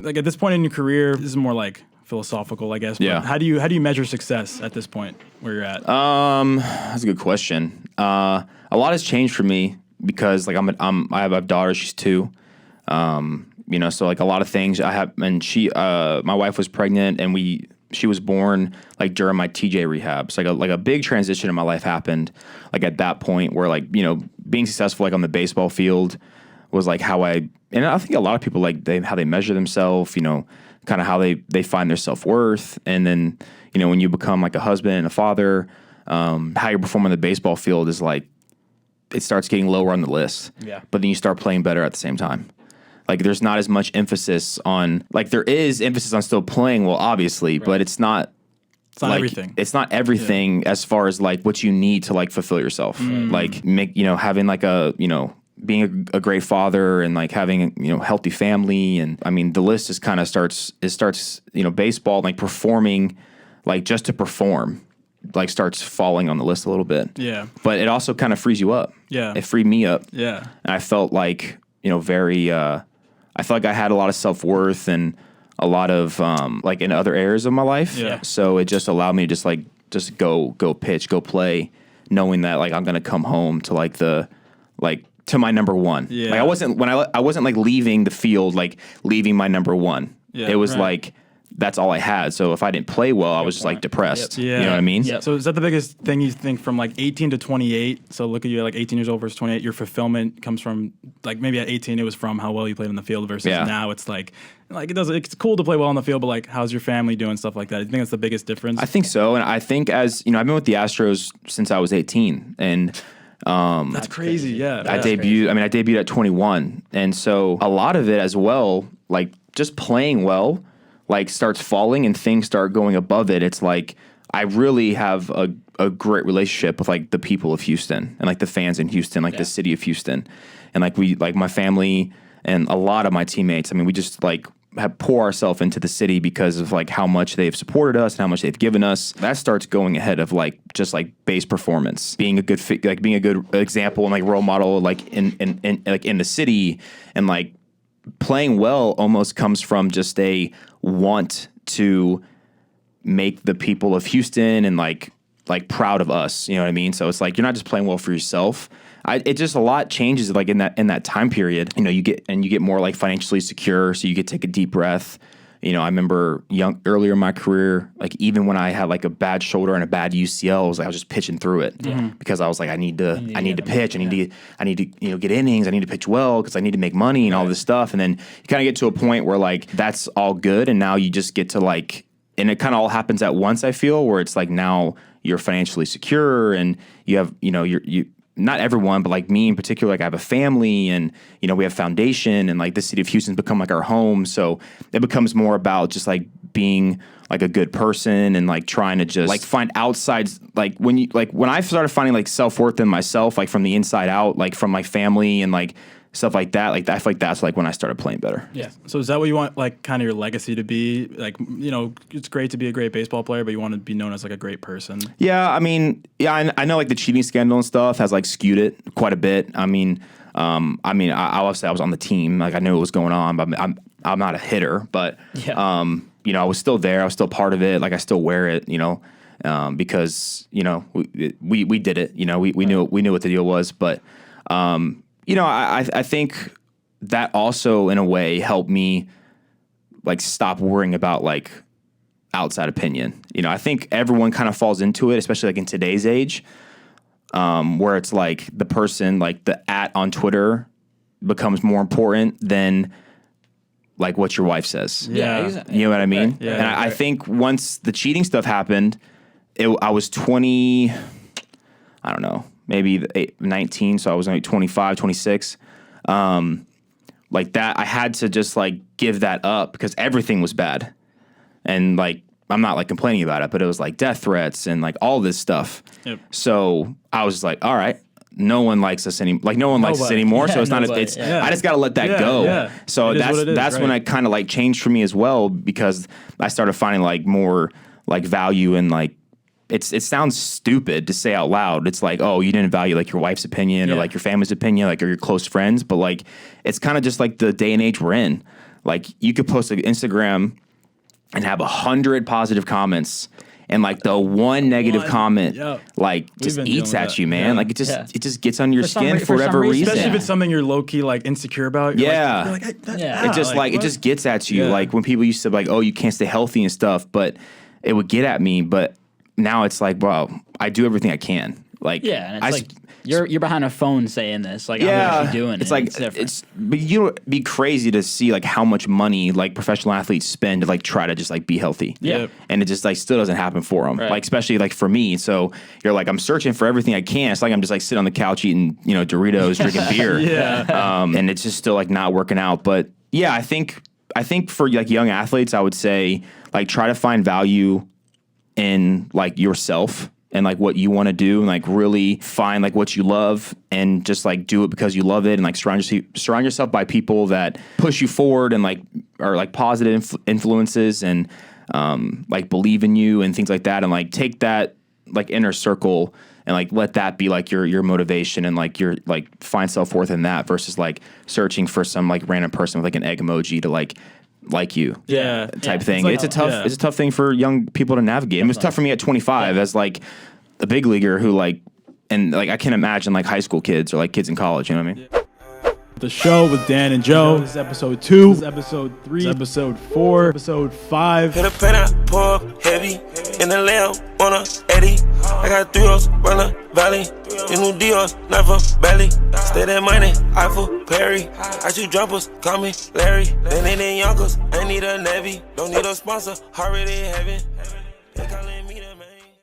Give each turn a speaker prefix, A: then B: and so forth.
A: Like at this point in your career, this is more like philosophical, I guess. But
B: Yeah.
A: How do you measure success at this point where you're at?
B: That's a good question. A lot has changed for me because like I have a daughter. She's 2. So like a lot of things I have, and my wife was pregnant, and she was born like during my TJ rehab. So like a big transition in my life happened like at that point where like, being successful like on the baseball field was like and I think a lot of people like how they measure themselves, kind of how they find their self-worth. And then, when you become like a husband and a father, how you perform on the baseball field is like, it starts getting lower on the list.
A: Yeah.
B: But then you start playing better at the same time. Like there's not as much emphasis on, like there is emphasis on still playing well, obviously, but it's not
A: everything.
B: It's not everything as far as like what you need to like fulfill yourself. Like having like being a great father and like having, healthy family. And I mean, the list just kind of starts, baseball, like performing, like just to perform, like starts falling on the list a little bit.
A: Yeah.
B: But it also kind of frees you up.
A: Yeah.
B: It freed me up.
A: Yeah.
B: And I felt like, I felt like I had a lot of self-worth and a lot of, like in other areas of my life.
A: Yeah.
B: So it just allowed me to just go pitch, go play, knowing that like I'm going to come home to to my number one.
A: Yeah.
B: Like I wasn't like leaving the field, like leaving my number one.
A: Yeah,
B: it was
A: right.
B: like, that's all I had. So if I didn't play well, I was just like depressed.
A: Yep. Yeah.
B: You know what I mean?
C: Yep.
A: So is that the biggest thing you think from like 18 to 28? So look at you at like 18 years old versus 28. Your fulfillment comes from like maybe at 18 it was from how well you played on the field versus now it's like it's cool to play well on the field, but like how's your family doing, stuff like that. I think that's the biggest difference.
B: I think so. And I think I've been with the Astros since I was 18 and
A: that's crazy. Yeah.
B: I debuted at 21. And so a lot of it as well, like just playing well, like starts falling and things start going above it. It's like I really have a great relationship with like the people of Houston and like the fans in Houston, like the city of Houston. And like my family and a lot of my teammates. I mean, we just like pour ourselves into the city because of like how much they've supported us and how much they've given us. That starts going ahead of like just like base performance, being a good being a good example and like role model like in the city, and like playing well almost comes from just a want to make the people of Houston and like proud of us. You know what I mean? So it's like you're not just playing well for yourself. It just a lot changes like in that time period. You get more like financially secure, so you get to take a deep breath. I remember earlier in my career, like even when I had like a bad shoulder and a bad UCL, I was just pitching through it because I was like, I need to pitch. I need to get innings. I need to pitch well because I need to make money and all this stuff. And then you kind of get to a point where like that's all good, and now you just get to like, and it kind of all happens at once. I feel where it's like now you're financially secure and you have you. Not everyone, but like me in particular, like I have a family and, we have foundation and like the city of Houston's become like our home. So it becomes more about just like being like a good person and like trying to just like find outside, like when I started finding like self-worth in myself, like from the inside out, like from my family and like stuff like that. Like I feel like that's like when I started playing better.
A: Yeah. So is that what you want, like kind of your legacy to be? Like, it's great to be a great baseball player, but you want to be known as like a great person. Yeah.
B: I mean, I know like the cheating scandal and stuff has like skewed it quite a bit. I obviously I was on the team, like I knew what was going on, but I'm not a hitter, but I was still there. I was still part of it. Like I still wear it, because we did it. We knew what the deal was, but. I think that also in a way helped me like stop worrying about like outside opinion. I think everyone kind of falls into it, especially like in today's age, where it's like the person, like the @ on Twitter becomes more important than like what your wife says.
A: Yeah.
C: Exactly.
B: You know what I mean?
A: Yeah.
B: And I think once the cheating stuff happened, I was 20, I don't know, maybe 19, so I was like 25, 26. Like that, I had to just like give that up because everything was bad. And like, I'm not like complaining about it, but it was like death threats and like all this stuff. Yep. So I was like, all right, no one likes us anymore.
C: Yeah,
B: so it's
C: nobody.
B: I just got to let that go. Yeah. So that's when it kind of like changed for me as well, because I started finding like more like value in like, it sounds stupid to say out loud. It's like, oh, you didn't value like your wife's opinion or like your family's opinion, like or your close friends. But like, it's kind of just like the day and age we're in. like you could post an Instagram and have 100 positive comments. And like the one negative comment, like just eats at you, man. Like it just gets on your skin for whatever reason.
A: Especially if it's something you're low key like insecure about. You're like,
B: it just like it just gets at you. Like when people used to be like, oh, you can't stay healthy and stuff, but it would get at me. But now it's like, wow, I do everything I can. Like
C: and it's like you're behind a phone saying this. Like I'm actually doing
B: it's like but you know, it'd be crazy to see like how much money like professional athletes spend to like try to just like be healthy. And it just like still doesn't happen for them. Like especially like for me. So you're like, I'm searching for everything I can. It's like I'm just like sitting on the couch eating, you know, Doritos, drinking beer. And it's just still like not working out. But yeah, I think for like young athletes, I would say like try to find value in like yourself and like what you want to do and like really find like what you love and just like do it because you love it and like surround yourself by people that push you forward and like are like positive influences and like believe in you and things like that and like take that like inner circle and like let that be like your motivation and like your like find self-worth in that versus like searching for some like random person with like an egg emoji to like you type thing. It's a tough thing for young people to navigate. It was tough for me at 25 as like a big leaguer who like and like I can't imagine like high school kids or like kids in college, you know what I mean?
A: The show with Dan and Joe. This is episode 2. This is episode 3. This is episode 4. Episode 5.
D: Hit a pen out, pour up heavy. In the lamb, on a Eddie. I got 3 O's, run a valley. The new Dios, not for belly. Stay that money, Eiffel, Perry. I shoot jumpers, call me Larry. Then in Yonkers, I need a Navy. Don't need a sponsor, already in heaven.